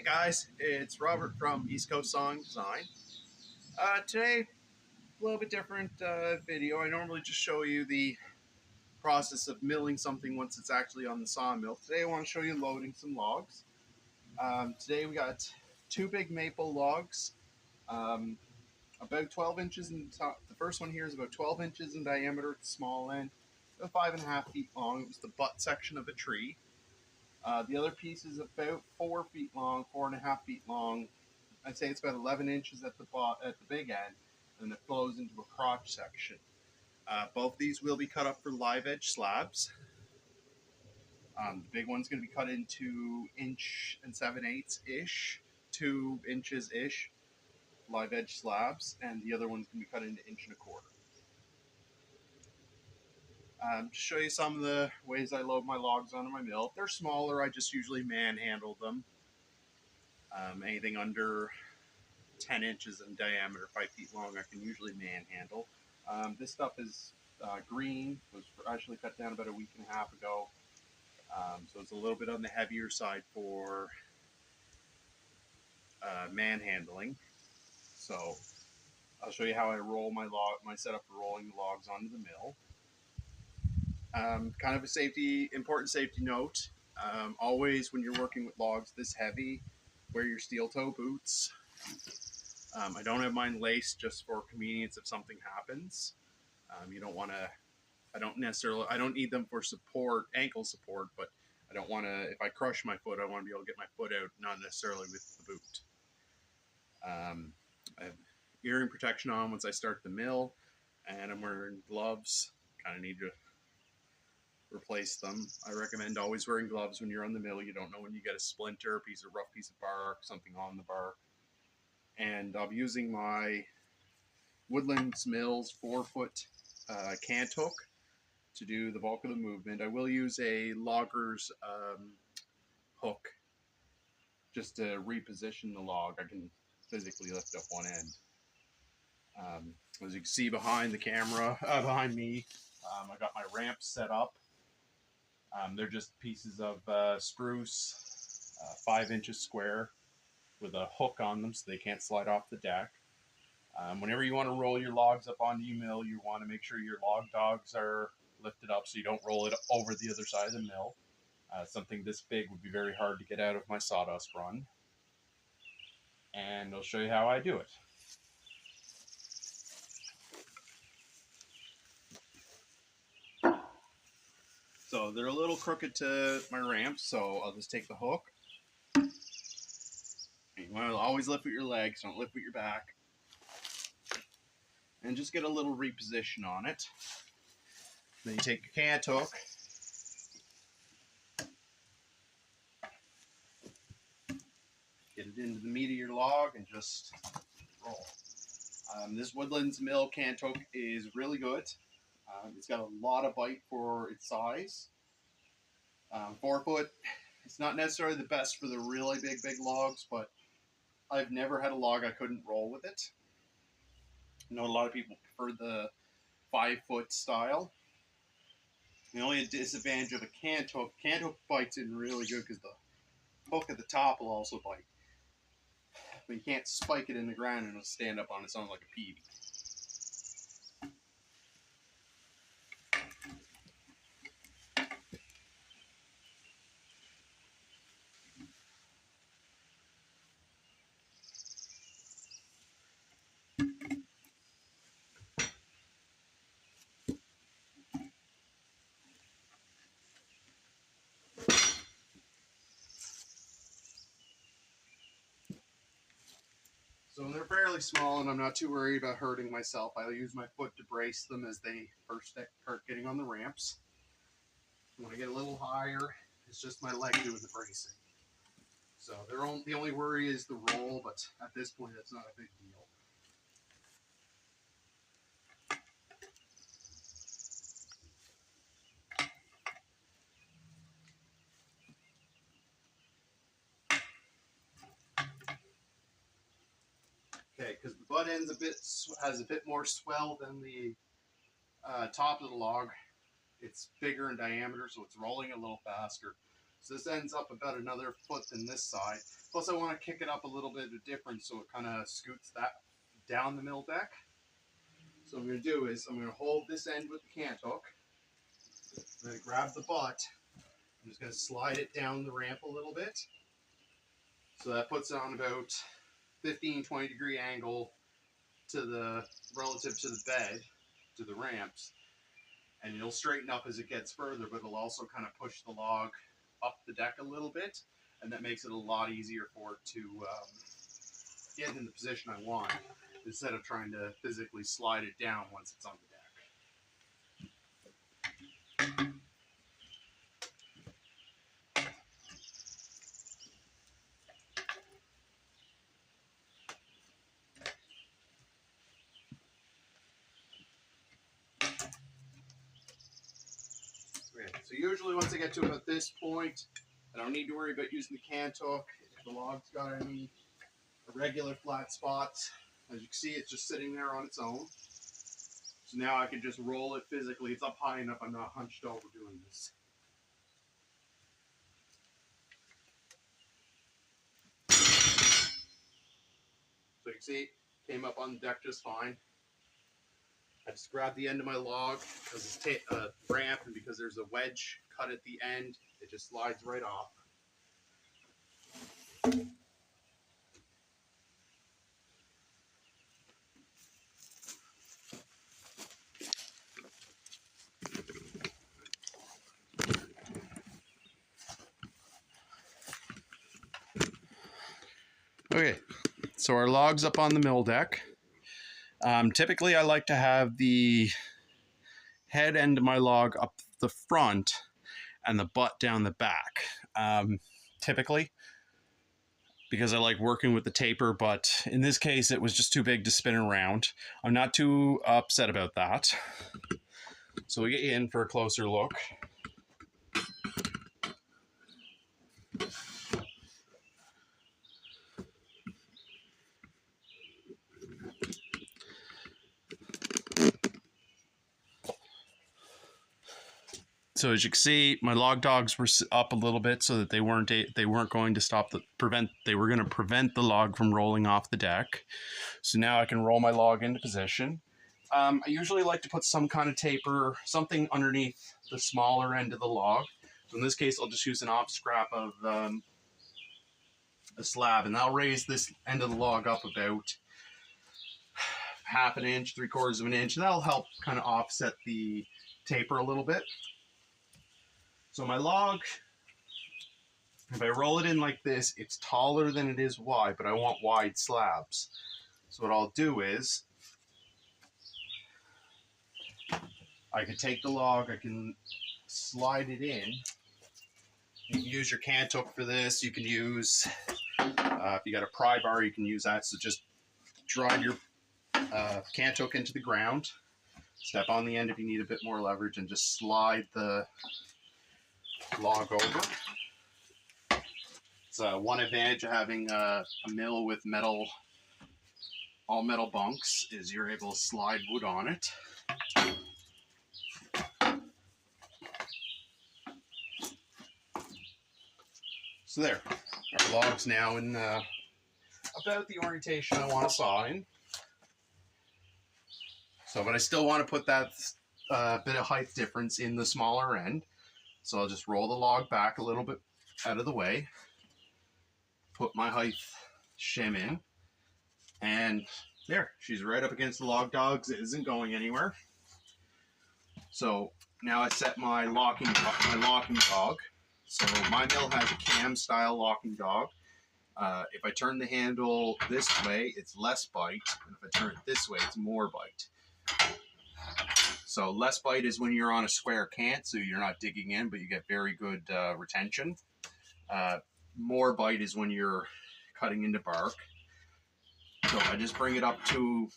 guys, it's Robert from East Coast Sawing Design. Today, a little bit different video. I normally just show you the process of milling something once it's actually on the sawmill. Today I want to show you loading some logs. Today we got two big maple logs, about 12 inches in the top. The first one here is about 12 inches in diameter at the small end, about 5.5 feet long. It was the butt section of a tree. The other piece is about 4 feet long, 4.5 feet long. I'd say it's about 11 inches at the big end, and it flows into a crotch section. Both these will be cut up for live edge slabs. The big one's going to be cut into 1 7/8 ish, 2 inches ish live edge slabs, and the other one's going to be cut into 1.25 inches. To show you some of the ways I load my logs onto my mill. If they're smaller, I just usually manhandle them. Anything under 10 inches in diameter, 5 feet long, I can usually manhandle. This stuff is green, was actually cut down about a week and a half ago. So it's a little bit on the heavier side for manhandling. So I'll show you how I roll my setup for rolling the logs onto the mill. Kind of a important safety note. Always when you're working with logs this heavy, wear your steel toe boots. I don't have mine laced just for convenience if something happens. You don't want to, I don't need them for support, ankle support, but I don't want to, if I crush my foot, I want to be able to get my foot out, not necessarily with the boot. I have earring protection on once I start the mill, and I'm wearing gloves. Kind of need to replace them. I recommend always wearing gloves when you're on the mill. You don't know when you get a splinter, rough piece of bark, something on the bark. And I'll be using my Woodlands Mills 4-foot cant hook to do the bulk of the movement. I will use a logger's hook just to reposition the log. I can physically lift up one end. As you can see behind the camera, behind me, I got my ramps set up. They're just pieces of spruce, 5 inches square, with a hook on them so they can't slide off the deck. Whenever you want to roll your logs up onto your mill, you want to make sure your log dogs are lifted up so you don't roll it over the other side of the mill. Something this big would be very hard to get out of my sawdust run. And I'll show you how I do it. So they're a little crooked to my ramps, so I'll just take the hook. You want to always lift with your legs, don't lift with your back. And just get a little reposition on it. Then you take your cant hook. Get it into the meat of your log and just roll. This Woodlands Mill cant hook is really good. It's got a lot of bite for its size. 4 foot, it's not necessarily the best for the really big logs, but I've never had a log I couldn't roll with it. I know a lot of people prefer the 5-foot style. The only disadvantage of a cant hook bites in really good because the hook at the top will also bite. But you can't spike it in the ground and it'll stand up on its own like a peavey. So they're fairly small and I'm not too worried about hurting myself. I'll use my foot to brace them as they first start getting on the ramps. When I get a little higher, it's just my leg doing the bracing. So the only worry is the roll, but at this point that's not a big deal. Okay, because the butt end's has a bit more swell than the top of the log. It's bigger in diameter, so it's rolling a little faster. So this ends up about another foot than this side. Plus I want to kick it up a little bit of difference so it kind of scoots that down the mill deck. So what I'm going to do is I'm going to hold this end with the cant hook. I'm going to grab the butt. I'm just going to slide it down the ramp a little bit. So that puts it on about 15-20 degree angle to the relative to the bed, to the ramps. And it'll straighten up as it gets further, but it'll also kind of push the log up the deck a little bit. And that makes it a lot easier for it to get in the position I want, instead of trying to physically slide it down once it's on the deck. Okay, so usually once I get to about this point, I don't need to worry about using the cant hook. If the log's got any irregular flat spots, as you can see, it's just sitting there on its own. So now I can just roll it physically. It's up high enough, I'm not hunched over doing this. So you can see, came up on the deck just fine. I just grabbed the end of my log because it's a ramp, and because there's a wedge cut at the end, it just slides right off. Okay, so our log's up on the mill deck. Typically, I like to have the head end of my log up the front and the butt down the back. Typically, because I like working with the taper, but in this case, it was just too big to spin around. I'm not too upset about that. So we get you in for a closer look. So as you can see, my log dogs were up a little bit so that they weren't going to prevent the log from rolling off the deck. So now I can roll my log into position. I usually like to put some kind of taper, something underneath the smaller end of the log. So in this case, I'll just use an off scrap of a slab, and that'll raise this end of the log up about half an inch, 3/4 of an inch, and that'll help kind of offset the taper a little bit. So my log, if I roll it in like this, it's taller than it is wide, but I want wide slabs. So what I'll do is, I can take the log, I can slide it in. You can use your cant hook for this. You can use, if you got a pry bar, you can use that. So just drive your cant hook into the ground, step on the end if you need a bit more leverage, and just slide the log over. It's one advantage of having a mill with all metal bunks is you're able to slide wood on it. So there, our log's now in about the orientation I want to saw in. So, but I still want to put that bit of height difference in the smaller end. So I'll just roll the log back a little bit out of the way, put my height shim in, and there, she's right up against the log dogs. It isn't going anywhere. So now I set my locking dog. So my mill has a cam style locking dog. If I turn the handle this way, it's less bite, and if I turn it this way, it's more bite. So less bite is when you're on a square cant, so you're not digging in, but you get very good retention. More bite is when you're cutting into bark. So I just bring it up to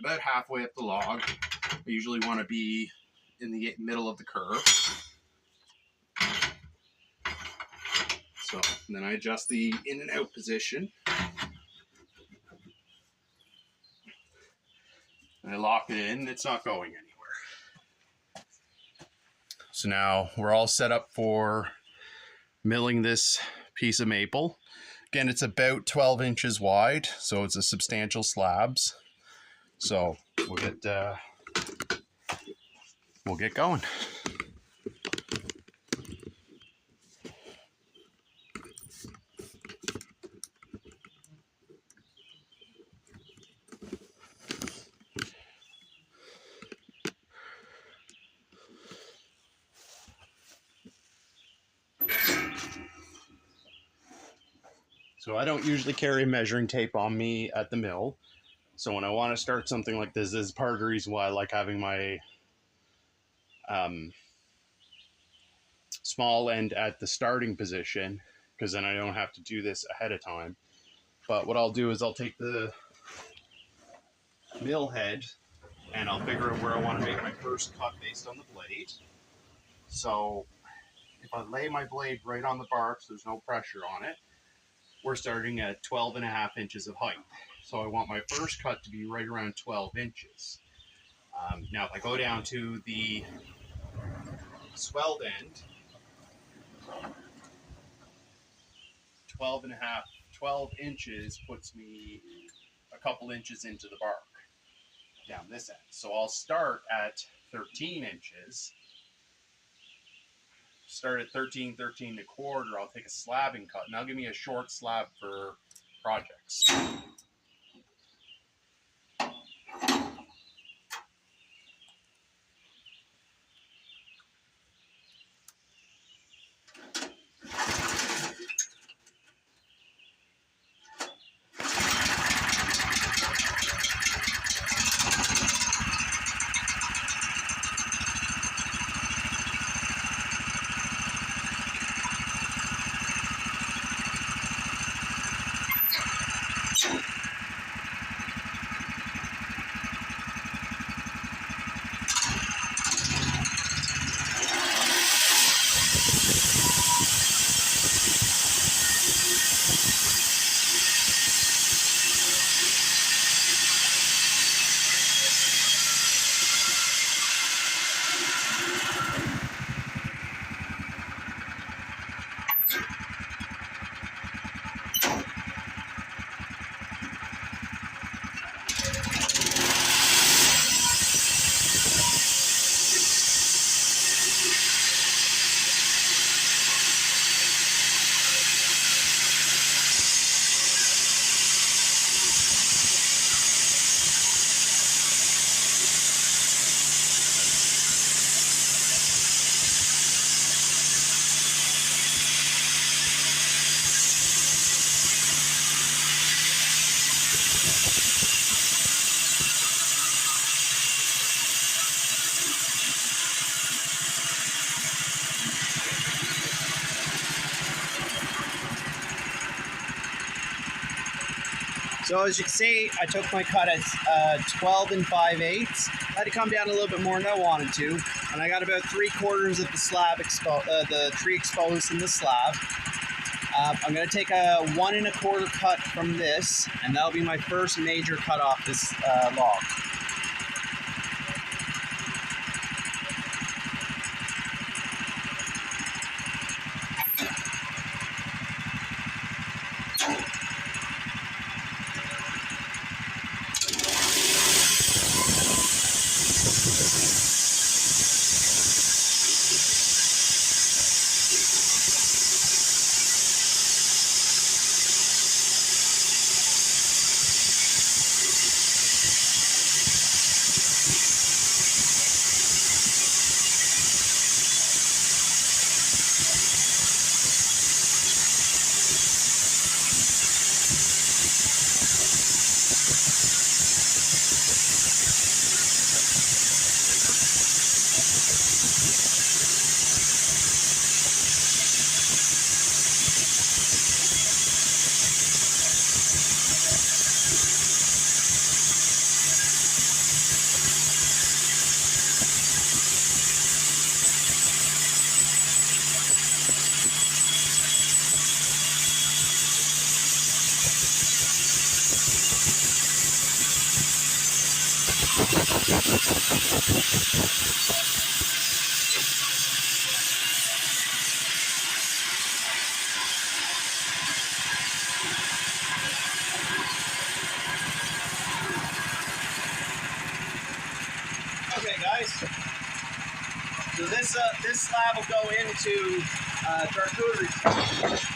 about halfway up the log. I usually want to be in the middle of the curve. So then I adjust the in and out position. And I lock it in, it's not going anywhere. So now we're all set up for milling this piece of maple. Again, it's about 12 inches wide, so it's a substantial slabs. So we'll get going. So I don't usually carry measuring tape on me at the mill. So when I want to start something like this is part of the reason why I like having my small end at the starting position, because then I don't have to do this ahead of time. But what I'll do is I'll take the mill head and I'll figure out where I want to make my first cut based on the blade. So if I lay my blade right on the bark, so there's no pressure on it, we're starting at 12.5 inches of height. So I want my first cut to be right around 12 inches. Now if I go down to the swelled end, 12 inches puts me a couple inches into the bark down this end. So I'll start at 13 inches. Start at 13 and a quarter. I'll take a slabbing cut, and that'll give me a short slab for projects. So as you can see, I took my cut at 12 5/8. I had to come down a little bit more than I wanted to, and I got about 3/4 of the slab the tree exposed in the slab. I'm going to take a 1 1/4 cut from this, and that'll be my first major cut off this log. this slab will go into charcuterie.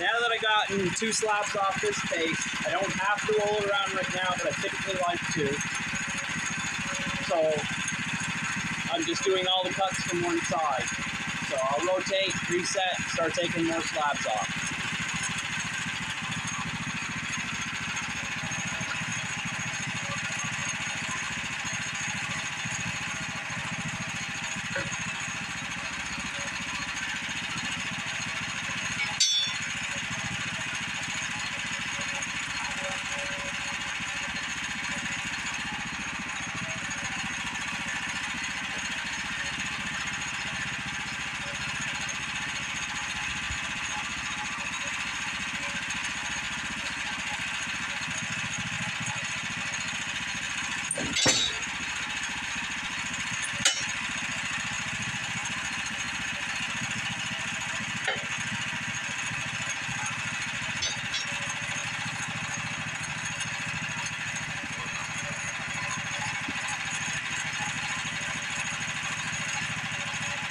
Now that I've gotten 2 slabs off this face, I don't have to roll it around right now, but I typically like to. So I'm just doing all the cuts from one side. So I'll rotate, reset, start taking more slabs off.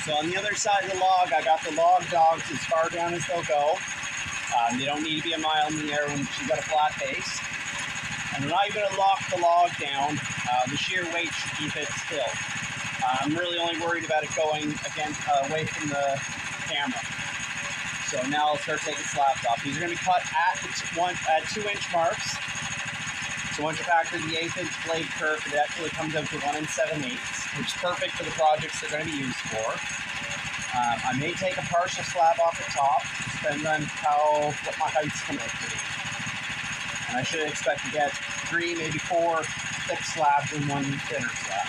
So on the other side of the log, I got the log dogs as far down as they'll go. They don't need to be a mile in the air when you've got a flat base. And when I'm going to lock the log down, the shear weight should keep it still. I'm really only worried about it going away from the camera. So now I'll start taking slabs off. These are going to be cut at 2-inch marks. So once you factor the 1/8 inch blade curve, it actually comes out to 1 7/8, which is perfect for the projects they're going to be used for. I may take a partial slab off the top, depending on what my height's come out to be. And I should expect to get 3, maybe 4 thick slabs and 1 thinner slab.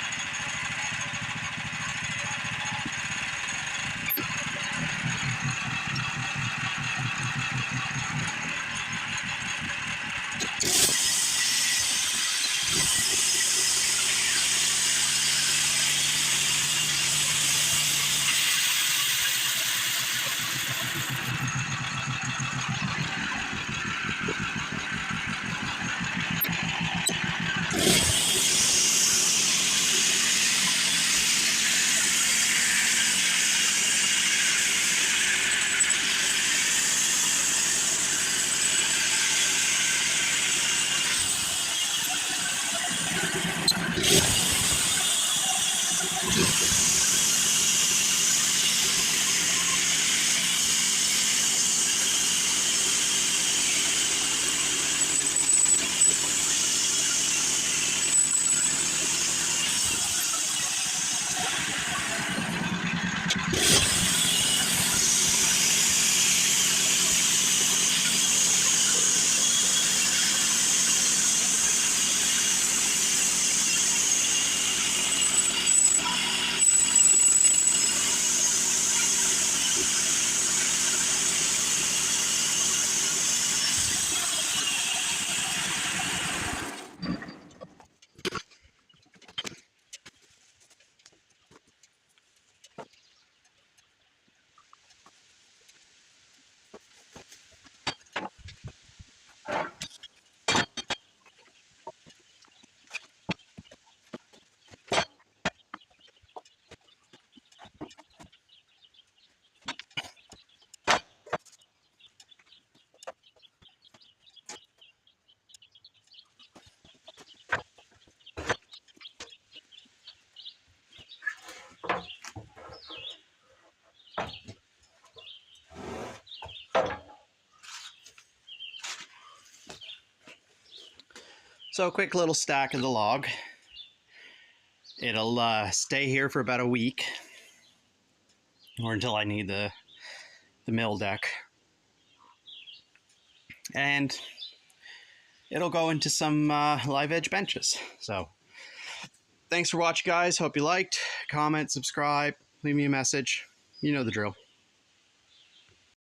So a quick little stack of the log. It'll stay here for about a week, or until I need the mill deck. And it'll go into some live edge benches. So thanks for watching, guys. Hope you liked. Comment, subscribe, leave me a message. You know the drill.